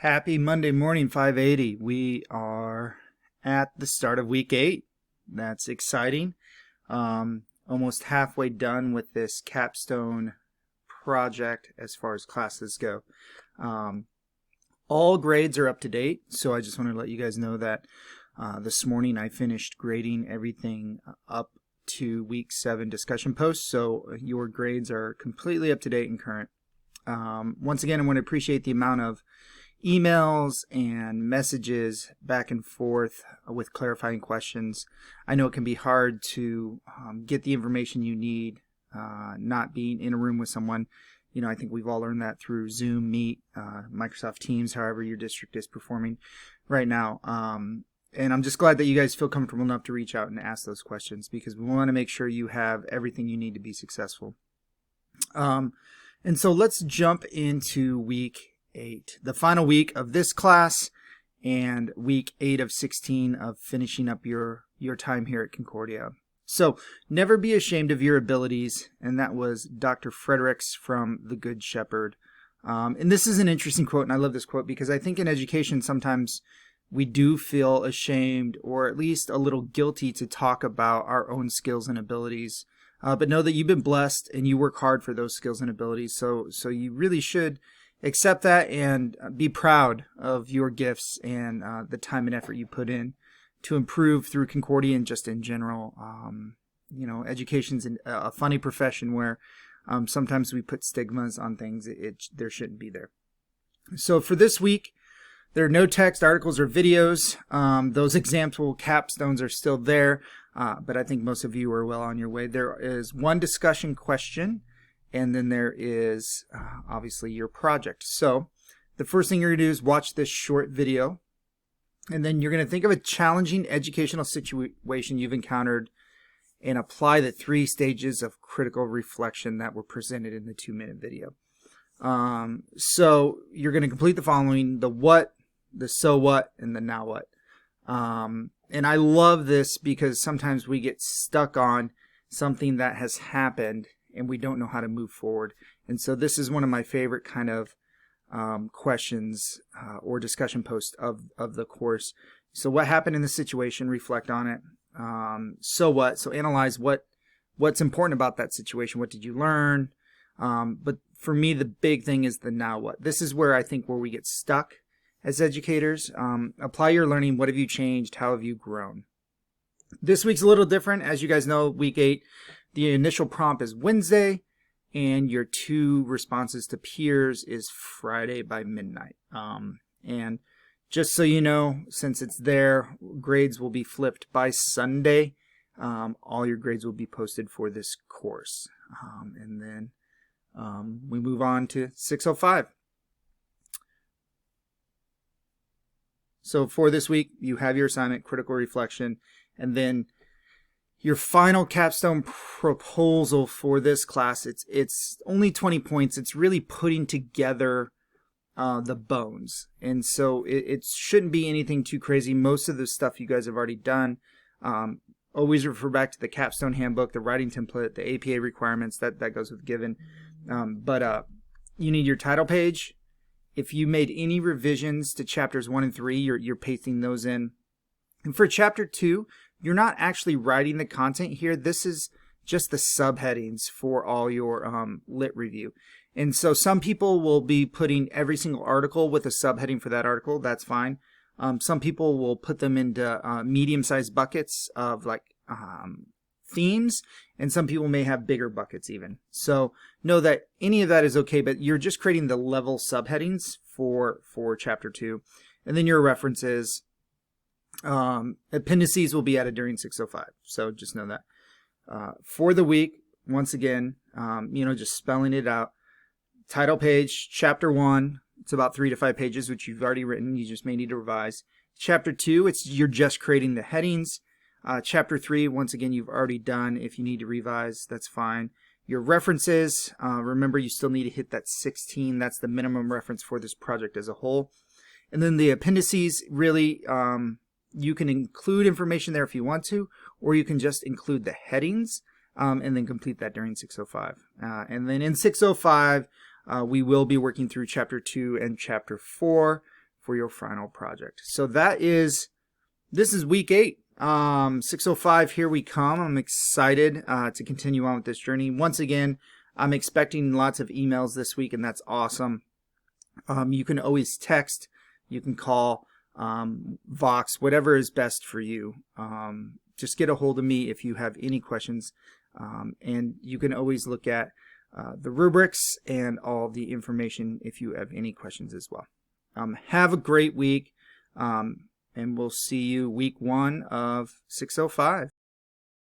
Happy Monday morning, 580. We are at the start of week 8. That's exciting. Almost halfway done with this capstone project as far as classes go. All grades are up to date, so I just wanted to let you guys know that this morning I finished grading everything up to week 7 discussion posts, so your grades are completely up to date and current. Once again, I want to appreciate the amount of emails and messages back and forth with clarifying questions. I know it can be hard to get the information you need, not being in a room with someone. You know, I think we've all learned that through Zoom, Meet, Microsoft Teams, however your district is performing right now. And I'm just glad that you guys feel comfortable enough to reach out and ask those questions, because we want to make sure you have everything you need to be successful. And so let's jump into week 8, the final week of this class and week 8 of 16 of finishing up your time here at Concordia. So never be ashamed of your abilities, and that was Dr. Fredericks from The Good Shepherd. And this is an interesting quote, and I love this quote because I think in education sometimes we do feel ashamed or at least a little guilty to talk about our own skills and abilities. But know that you've been blessed and you work hard for those skills and abilities. So you really should accept that and be proud of your gifts and the time and effort you put in to improve through Concordia and just in general. You know, education's a funny profession where sometimes we put stigmas on things there shouldn't be there. So for this week, there are no text, articles, or videos. Those example capstones are still there, but I think most of you are well on your way. There is one discussion question, and then there is obviously your project. So the first thing you're going to do is watch this short video, and then you're going to think of a challenging educational situation you've encountered and apply the 3 stages of critical reflection that were presented in the 2-minute video. So you're going to complete the following: the what, the so what, and the now what. And I love this because sometimes we get stuck on something that has happened and we don't know how to move forward. And so this is one of my favorite kind of questions or discussion posts of the course. So what happened in the situation? Reflect on it. So what? So analyze what's important about that situation. What did you learn? But for me, the big thing is the now what. This is where I think where we get stuck as educators. Apply your learning. What have you changed? How have you grown? This week's a little different. As you guys know, week 8, the initial prompt is Wednesday, and your 2 responses to peers is Friday by midnight. And just so you know, since it's there, grades will be flipped by Sunday. All your grades will be posted for this course. And then we move on to 605. So for this week, you have your assignment, critical reflection, and then your final capstone proposal for this class. It's only 20 points. It's really putting together the bones. And so it shouldn't be anything too crazy. Most of the stuff you guys have already done. Always refer back to the capstone handbook, the writing template, the APA requirements. That goes with given. But you need your title page. If you made any revisions to chapters 1 and 3, you're pasting those in. And for chapter 2, you're not actually writing the content here. This is just the subheadings for all your lit review. And so some people will be putting every single article with a subheading for that article. That's fine. Some people will put them into medium-sized buckets of like themes, and some people may have bigger buckets even. So know that any of that is okay, but you're just creating the level subheadings for chapter 2. And then your references. Appendices will be added during 605. So just know that. For the week, once again, just spelling it out. Title page, chapter 1, it's about 3 to 5 pages, which you've already written. You just may need to revise. Chapter 2, you're just creating the headings. Chapter 3, once again, you've already done. If you need to revise, that's fine. Your references, remember you still need to hit that 16. That's the minimum reference for this project as a whole. And then the appendices, really, you can include information there if you want to, or you can just include the headings and then complete that during 605. And then in 605, we will be working through chapter 2 and chapter 4 for your final project. So this is week 8. 605, here we come. I'm excited to continue on with this journey. Once again, I'm expecting lots of emails this week, and that's awesome. You can always text, you can call, Vox, whatever is best for you. Just get a hold of me if you have any questions, and you can always look at the rubrics and all the information if you have any questions as well. Have a great week, and we'll see you week 1 of 605.